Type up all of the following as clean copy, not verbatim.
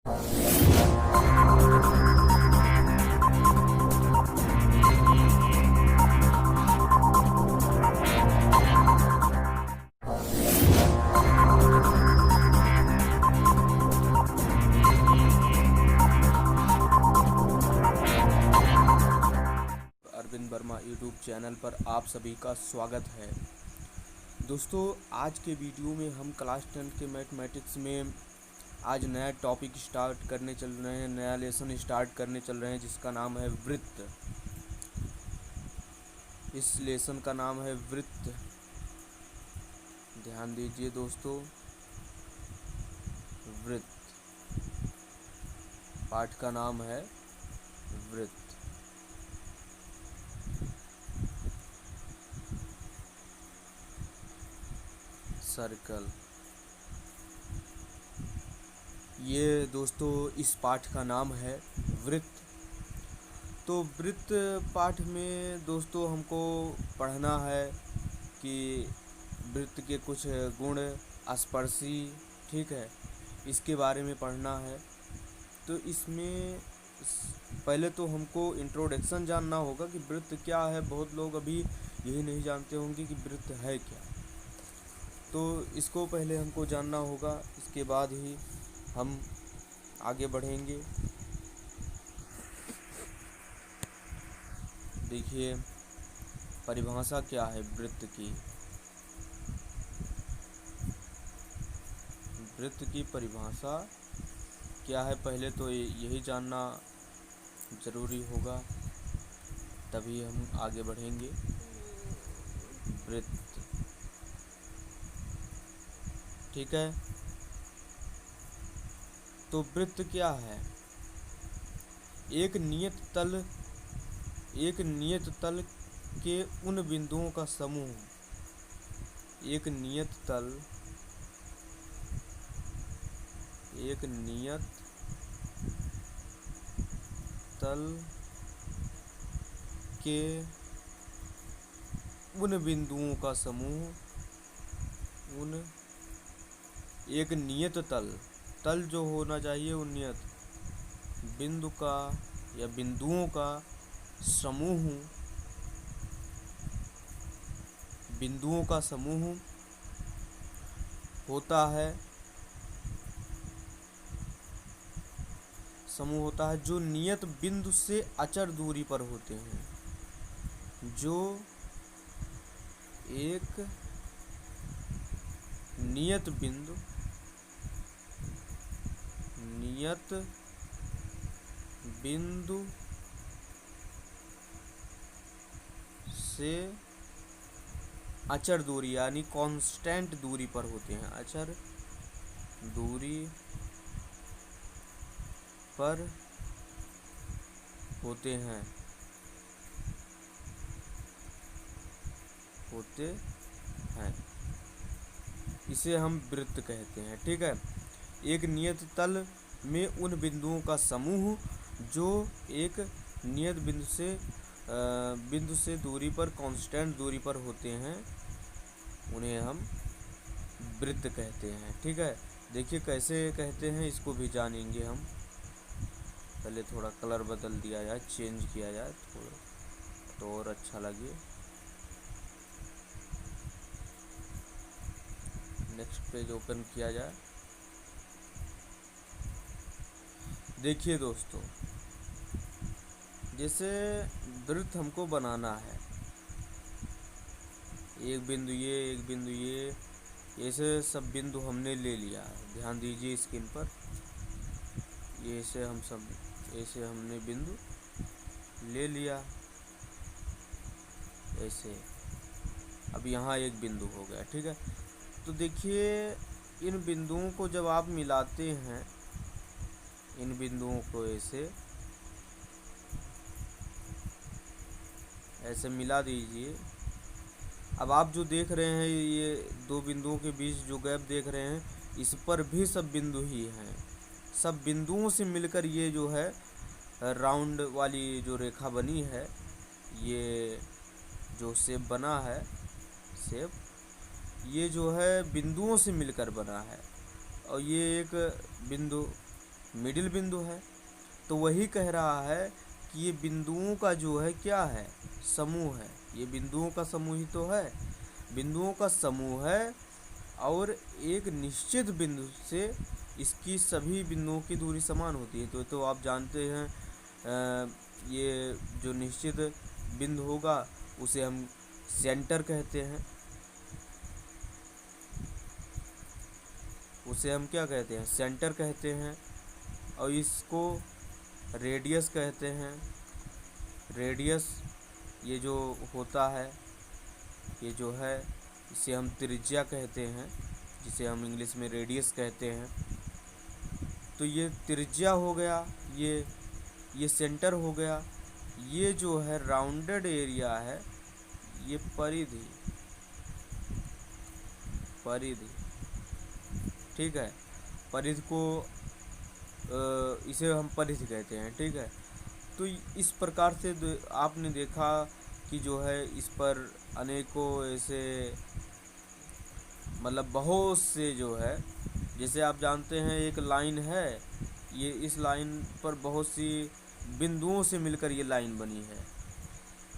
Arvind Verma YouTube channel पर आप सभी का स्वागत है। दोस्तों, आज के वीडियो में हम क्लास 10 के मैथमेटिक्स में आज नया टॉपिक स्टार्ट करने चल रहे हैं, नया लेसन स्टार्ट करने चल रहे हैं जिसका नाम है वृत्त। इस लेसन का नाम है वृत्त। ध्यान दीजिए दोस्तों, वृत्त। पाठ का नाम है वृत्त। सर्कल। ये दोस्तों इस पाठ का नाम है वृत्त। तो वृत्त पाठ में दोस्तों हमको पढ़ना है कि वृत्त के कुछ गुण, स्पर्शी, ठीक है, इसके बारे में पढ़ना है। तो इसमें पहले तो हमको इंट्रोडक्शन जानना होगा कि वृत्त क्या है। बहुत लोग अभी यही नहीं जानते होंगे कि वृत्त है क्या। तो इसको पहले हमको जानना होगा, इसके बाद ही हम आगे बढ़ेंगे। देखिए परिभाषा क्या है वृत्त की। वृत्त की परिभाषा क्या है, पहले तो यही जानना ज़रूरी होगा, तभी हम आगे बढ़ेंगे। वृत्त, ठीक है। तो वृत्त क्या है? एक नियत तल के उन बिंदुओं का समूह। एक नियत तल के उन बिंदुओं का समूह। एक नियत तल जो होना चाहिए वो नियत बिंदु का या बिंदुओं का समूह। बिंदुओं का समूह होता है जो नियत बिंदु से अचर दूरी पर होते हैं। जो एक नियत बिंदु से अचर दूरी यानी कांस्टेंट दूरी पर होते हैं। अचर दूरी पर होते हैं। इसे हम वृत्त कहते हैं, ठीक है। एक नियत तल में उन बिंदुओं का समूह जो एक नियत बिंदु से दूरी पर, कांस्टेंट दूरी पर होते हैं, उन्हें हम वृत्त कहते हैं, ठीक है। देखिए कैसे कहते हैं, इसको भी जानेंगे हम। पहले थोड़ा कलर बदल दिया जाए, चेंज किया जाए थोड़ा तो और अच्छा लगे। नेक्स्ट पेज ओपन किया जाए। देखिए दोस्तों, जैसे वृत्त हमको बनाना है, एक बिंदु ये, ऐसे सब बिंदु हमने ले लिया है। ध्यान दीजिए स्क्रीन पर, ये ऐसे हमने बिंदु ले लिया ऐसे। अब यहाँ एक बिंदु हो गया, ठीक है। तो देखिए इन बिंदुओं को जब आप मिलाते हैं, इन बिंदुओं को ऐसे मिला दीजिए। अब आप जो देख रहे हैं, ये दो बिंदुओं के बीच जो गैप देख रहे हैं, इस पर भी सब बिंदु ही हैं। सब बिंदुओं से मिलकर ये जो है राउंड वाली जो रेखा बनी है, ये जो शेप बना है, ये जो है बिंदुओं से मिलकर बना है। और ये एक बिंदु मिडिल बिंदु है। तो वही कह रहा है कि ये बिंदुओं का जो है क्या है, समूह है। ये बिंदुओं का समूह ही तो है, बिंदुओं का समूह है। और एक निश्चित बिंदु से इसकी सभी बिंदुओं की दूरी समान होती है। तो आप जानते हैं ये जो निश्चित बिंदु होगा उसे हम सेंटर कहते हैं। उसे हम क्या कहते हैं, सेंटर कहते हैं। और इसको रेडियस कहते हैं। रेडियस ये जो होता है, ये जो है इसे हम त्रिज्या कहते हैं, जिसे हम इंग्लिश में रेडियस कहते हैं। तो ये त्रिज्या हो गया, ये सेंटर हो गया। ये जो है राउंडेड एरिया है, ये परिधि, परिधि, ठीक है। परिधि को इसे हम परिधि कहते हैं, ठीक है। तो इस प्रकार से आपने देखा कि जो है इस पर अनेकों ऐसे मतलब बहुत से जो है, जैसे आप जानते हैं एक लाइन है, ये इस लाइन पर बहुत सी बिंदुओं से मिलकर ये लाइन बनी है।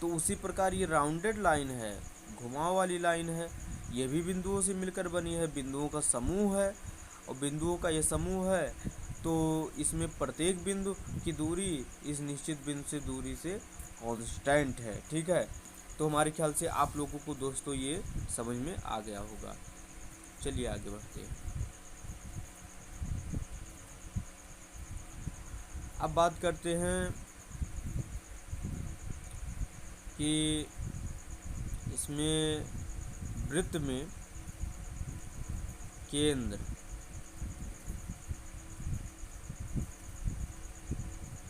तो उसी प्रकार ये राउंडेड लाइन है, घुमाव वाली लाइन है, ये भी बिंदुओं से मिलकर बनी है, बिंदुओं का समूह है। और बिंदुओं का ये समूह है तो इसमें प्रत्येक बिंदु की दूरी इस निश्चित बिंदु से दूरी से कांस्टेंट है, ठीक है। तो हमारे ख्याल से आप लोगों को दोस्तों ये समझ में आ गया होगा। चलिए आगे बढ़ते हैं। अब बात करते हैं कि इसमें वृत्त में केंद्र,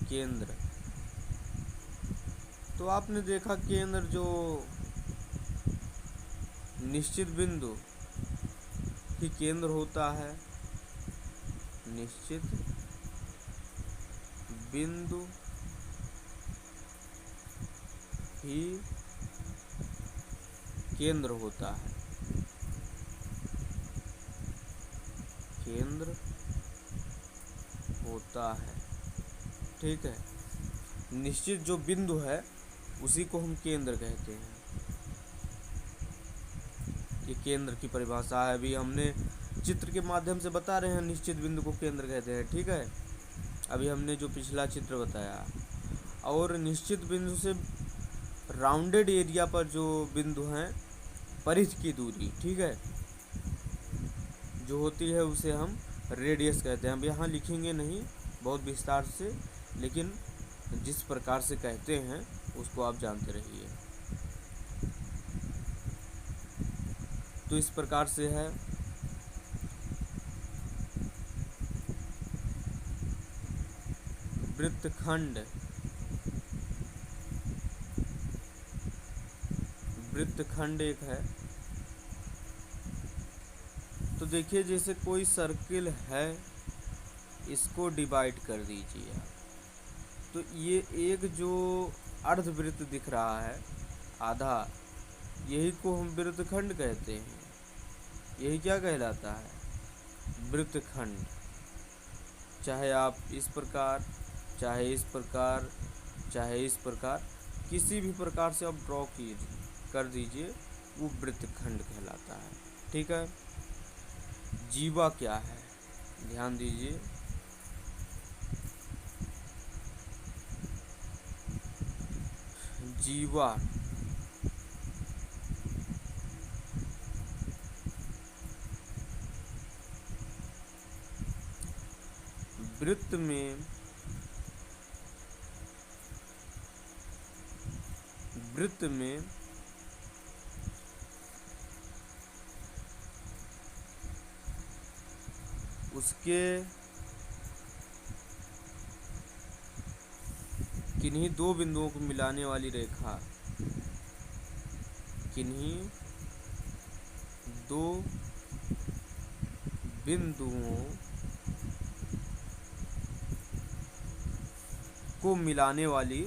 केंद्र तो आपने देखा केंद्र जो निश्चित बिंदु ही केंद्र होता है। निश्चित बिंदु ही केंद्र होता है, केंद्र होता है, ठीक है। निश्चित जो बिंदु है उसी को हम केंद्र कहते हैं। ये केंद्र की परिभाषा है, अभी हमने चित्र के माध्यम से बता रहे हैं निश्चित बिंदु को केंद्र कहते हैं, ठीक है। अभी हमने जो पिछला चित्र बताया, और निश्चित बिंदु से राउंडेड एरिया पर जो बिंदु हैं परिधि की दूरी, ठीक है, जो होती है उसे हम रेडियस कहते हैं। हम यहाँ लिखेंगे नहीं बहुत विस्तार से, लेकिन जिस प्रकार से कहते हैं उसको आप जानते रहिए। तो इस प्रकार से है वृत्तखंड, वृत्तखंड एक है। तो देखिए जैसे कोई सर्किल है, इसको डिवाइड कर दीजिए आप। तो ये एक जो अर्धवृत्त दिख रहा है आधा, यही को हम वृत्तखंड कहते हैं। यही क्या कहलाता है, वृत्तखंड। चाहे आप इस प्रकार, चाहे इस प्रकार, चाहे इस प्रकार, किसी भी प्रकार से आप ड्रॉ कर दीजिए, वो वृत्तखंड कहलाता है, ठीक है। जीवा क्या है, ध्यान दीजिए। जीवा वृत्त में, वृत्त में उसके किन्हीं दो बिंदुओं को मिलाने वाली रेखा, किन्हीं दो बिंदुओं को मिलाने वाली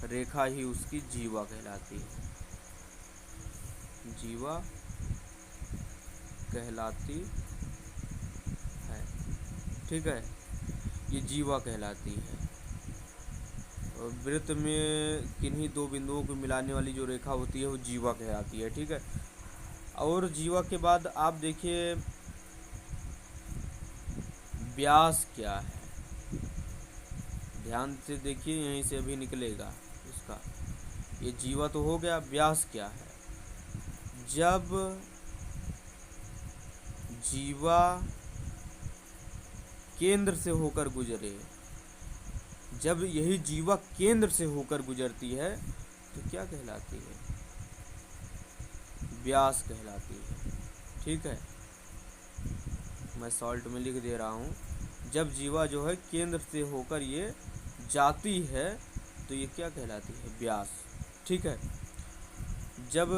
रेखा ही उसकी जीवा कहलाती है, जीवा कहलाती है। ठीक है, ये जीवा कहलाती है। और वृत्त में किन्हीं दो बिंदुओं को मिलाने वाली जो रेखा होती है वो जीवा कहलाती है। ठीक है, और जीवा के बाद आप देखिए व्यास क्या है, ध्यान से देखिए, यहीं से अभी निकलेगा इसका। ये जीवा तो हो गया, व्यास क्या है? जब जीवा केंद्र से होकर गुजरे, जब यही जीवा केंद्र से होकर गुजरती है तो क्या कहलाती है? व्यास कहलाती है। ठीक है, मैं शॉर्ट में लिख दे रहा हूँ। जब जीवा जो है केंद्र से होकर ये जाती है तो ये क्या कहलाती है? व्यास। ठीक है, जब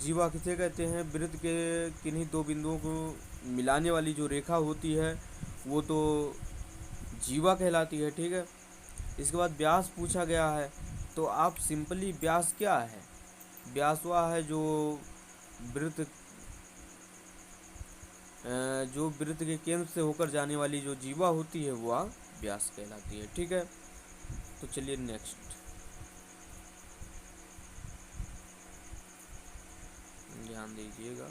जीवा किसे कहते हैं? वृत्त के किन्हीं दो बिंदुओं को मिलाने वाली जो रेखा होती है वो तो जीवा कहलाती है। ठीक है, इसके बाद व्यास पूछा गया है, तो आप सिंपली व्यास क्या है? व्यास वह है जो वृत्त के केंद्र से होकर जाने वाली जो जीवा होती है वह व्यास कहलाती है। ठीक है, तो चलिए नेक्स्ट ध्यान दीजिएगा।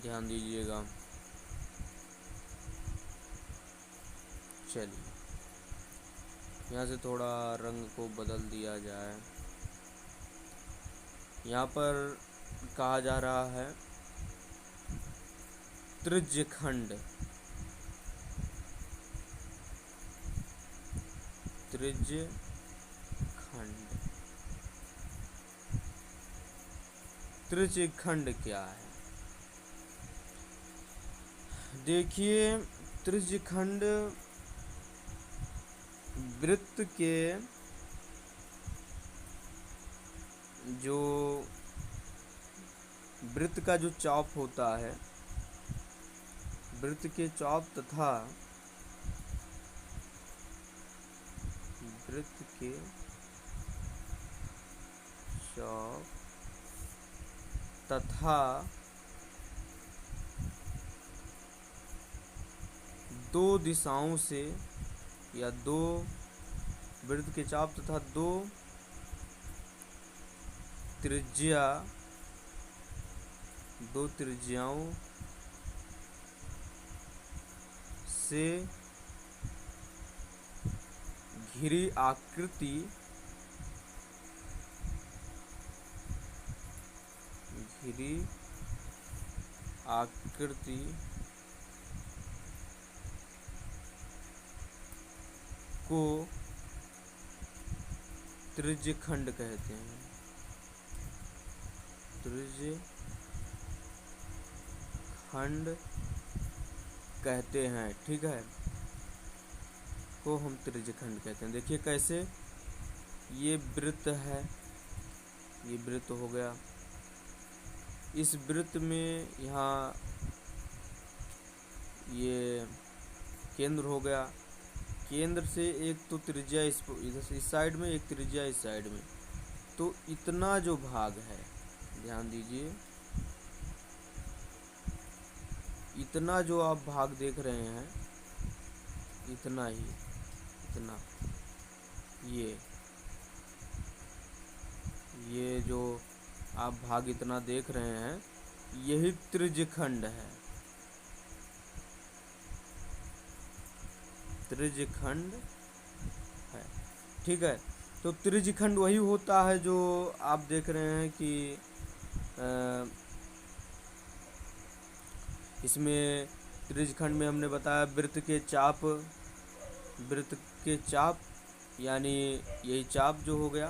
ध्यान दीजिएगा। चलिए यहाँ से थोड़ा रंग को बदल दिया जाए। यहाँ पर कहा जा रहा है त्रिज्यखंड। त्रिज्यखंड, त्रिज्यखंड क्या है? देखिए, त्रिज्यखंड वृत्त के जो वृत्त का जो चाप होता है, वृत्त के चाप तथा वृत्त के चाप तथा दो दिशाओं से या दो वृत्त के चाप तथा दो त्रिज्याओं से घिरी आकृति को त्रिज्यखंड कहते हैं। त्रिज्यखंड कहते हैं। ठीक है, को हम त्रिज्यखंड कहते हैं। देखिए कैसे, ये वृत्त है, ये वृत्त हो गया, इस वृत्त में यहाँ ये केंद्र हो गया, केंद्र से एक तो त्रिज्या इस साइड में, एक त्रिज्या इस साइड में, तो इतना जो भाग है, ध्यान दीजिए, इतना जो आप भाग देख रहे हैं, इतना ही, इतना ये जो आप भाग इतना देख रहे हैं, यही त्रिज्यखंड है। त्रिज्यखंड है। ठीक है, तो त्रिज्यखंड वही होता है जो आप देख रहे हैं कि इसमें त्रिज्यखंड में हमने बताया वृत्त के चाप यानी यही चाप जो हो गया,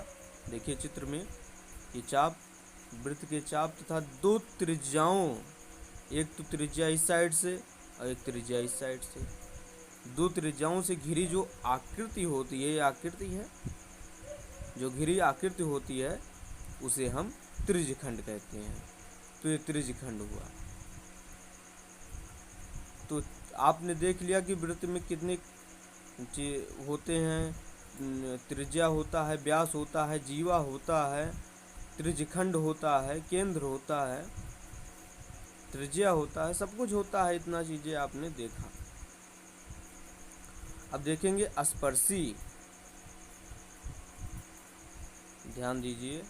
देखिए चित्र में, ये चाप, वृत्त के चाप तथा दो त्रिज्याओं, एक तो त्रिज्या इस साइड से और एक त्रिज्या इस साइड से, दो त्रिज्याओं से घिरी जो आकृति होती है, ये आकृति है, जो घिरी आकृति होती है उसे हम त्रिज्यखंड कहते हैं। तो ये त्रिज्यखंड हुआ। तो आपने देख लिया कि वृत्त में कितने होते हैं। त्रिज्या होता है, व्यास होता है, जीवा होता है, त्रिज्यखंड होता है, केंद्र होता है, त्रिज्या होता है, सब कुछ होता है। इतना चीजें आपने देखा। अब देखेंगे स्पर्शी। ध्यान दीजिए,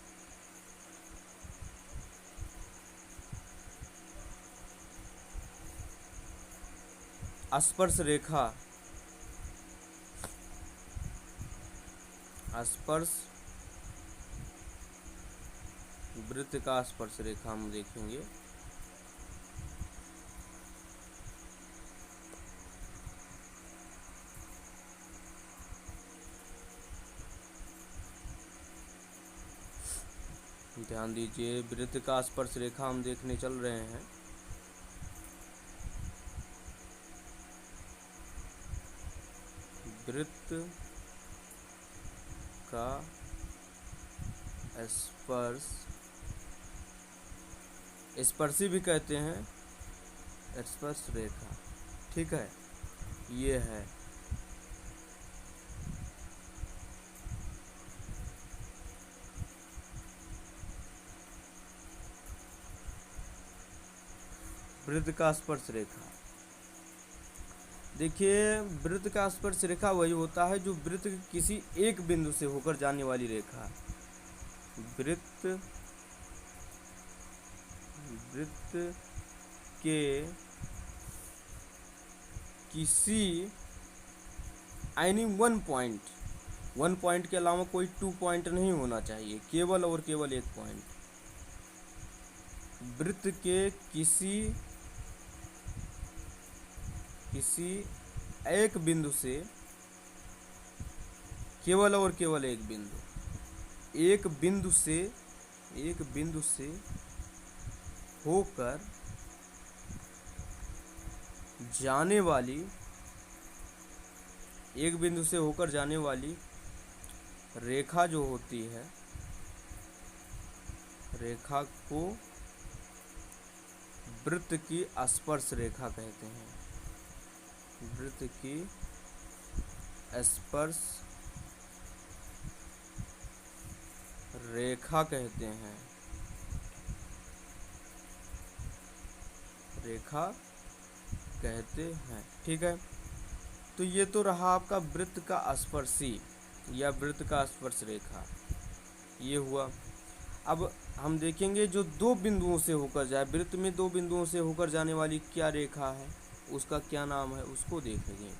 स्पर्श रेखा। स्पर्श वृत्त का स्पर्श रेखा हम देखेंगे। ध्यान दीजिए, वृत्त का स्पर्श रेखा हम देखने चल रहे हैं। वृत्त का स्पर्श, स्पर्शी भी कहते हैं, स्पर्श रेखा। ठीक है, ये है। वृत्त का स्पर्श रेखा। देखिए, वृत्त का स्पर्श रेखा वही होता है जो वृत्त के किसी एक बिंदु से होकर जाने वाली रेखा है। वृत्त के किसी एनी वन पॉइंट के अलावा कोई 2 पॉइंट नहीं होना चाहिए, केवल और केवल एक पॉइंट। वृत्त के किसी एक बिंदु से, केवल और केवल एक बिंदु से होकर जाने वाली, एक बिंदु से होकर जाने वाली रेखा जो होती है, रेखा को वृत्त की स्पर्श रेखा कहते हैं। वृत्त की स्पर्श रेखा कहते हैं, रेखा कहते हैं। ठीक है, तो ये तो रहा आपका वृत्त का स्पर्शी या वृत्त का स्पर्श रेखा, ये हुआ। अब हम देखेंगे जो 2 बिंदुओं से होकर जाए, वृत्त में 2 बिंदुओं से होकर जाने वाली क्या रेखा है, उसका क्या नाम है, उसको देखेंगे।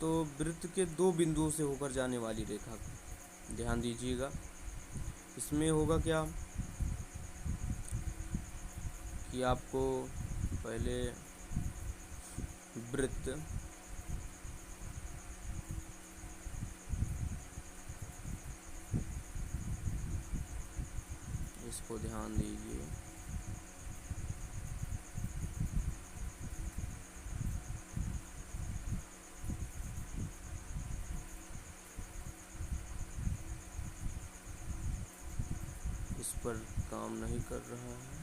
तो वृत्त के 2 बिंदुओं से होकर जाने वाली रेखा, ध्यान दीजिएगा। इसमें होगा क्या कि आपको पहले वृत्त, इसको ध्यान दीजिए, इस पर काम नहीं कर रहा है,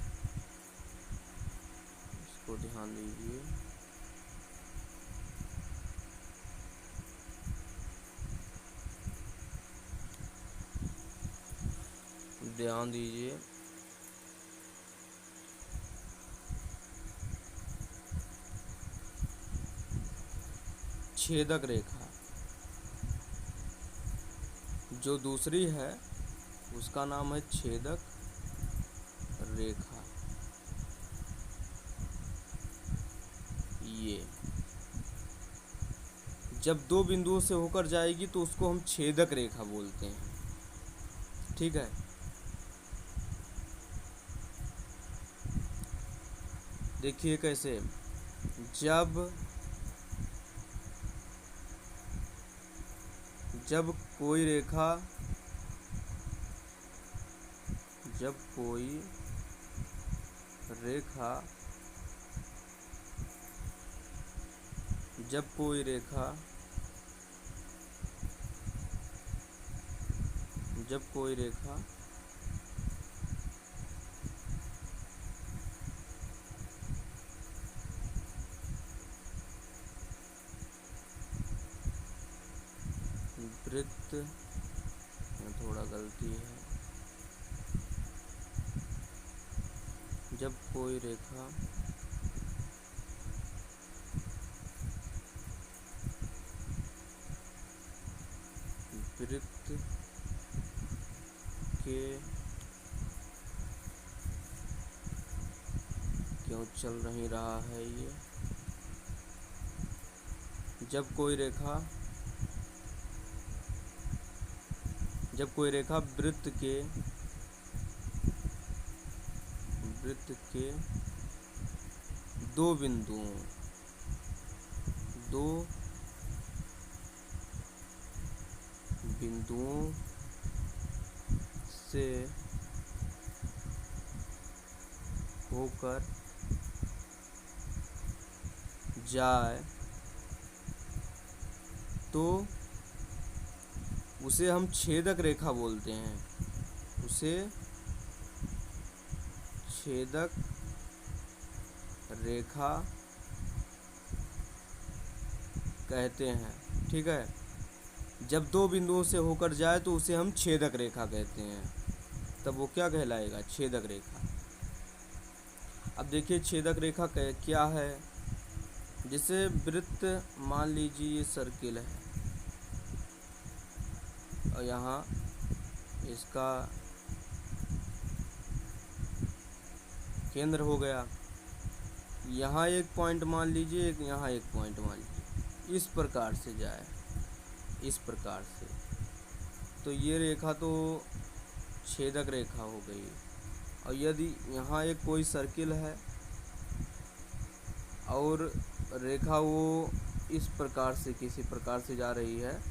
इसको ध्यान दीजिए। ध्यान दीजिए, छेदक रेखा जो दूसरी है उसका नाम है छेदक रेखा। ये जब 2 बिंदुओं से होकर जाएगी तो उसको हम छेदक रेखा बोलते हैं। ठीक है, देखिए कैसे, जब कोई रेखा, जब कोई रेखा जब कोई रेखा वृत्त में थोड़ा गलती है, जब कोई रेखा वृत्त के क्यों चल नहीं रहा है ये, जब कोई रेखा वृत्त के दो बिंदुओं से होकर जाए तो उसे हम छेदक रेखा बोलते हैं। उसे छेदक रेखा कहते हैं। ठीक है, जब दो बिंदुओं से होकर जाए तो उसे हम छेदक रेखा कहते हैं। तब वो क्या कहलाएगा? छेदक रेखा। अब देखिए छेदक रेखा क्या है। जैसे वृत्त, मान लीजिए ये सर्किल है और यहाँ इसका केंद्र हो गया, यहाँ एक पॉइंट मान लीजिए, यहाँ एक पॉइंट मान लीजिए, इस प्रकार से जाए, इस प्रकार से, तो ये रेखा तो छेदक रेखा हो गई। और यदि यहाँ एक कोई सर्किल है और रेखा वो इस प्रकार से किसी प्रकार से जा रही है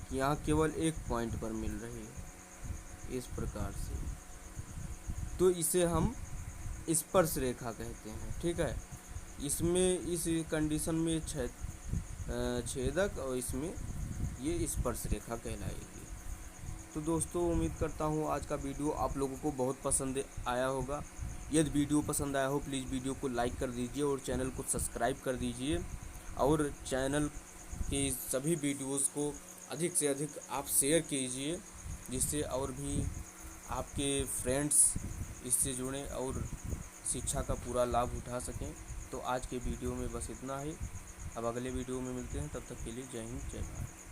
कि यहाँ केवल एक पॉइंट पर मिल रही है, इस प्रकार से, तो इसे हम स्पर्श रेखा कहते हैं। ठीक है, इसमें इस कंडीशन में छेदक और इसमें ये स्पर्श रेखा कहलाएगी। तो दोस्तों उम्मीद करता हूँ आज का वीडियो आप लोगों को बहुत पसंद आया होगा। यदि वीडियो पसंद आया हो प्लीज़ वीडियो को लाइक कर दीजिए और चैनल को सब्सक्राइब कर दीजिए, और चैनल के सभी वीडियोस को अधिक से अधिक आप शेयर कीजिए, जिससे और भी आपके फ्रेंड्स इससे जुड़ें और शिक्षा का पूरा लाभ उठा सकें। तो आज के वीडियो में बस इतना ही। अब अगले वीडियो में मिलते हैं, तब तक के लिए जय हिंद जय भारत।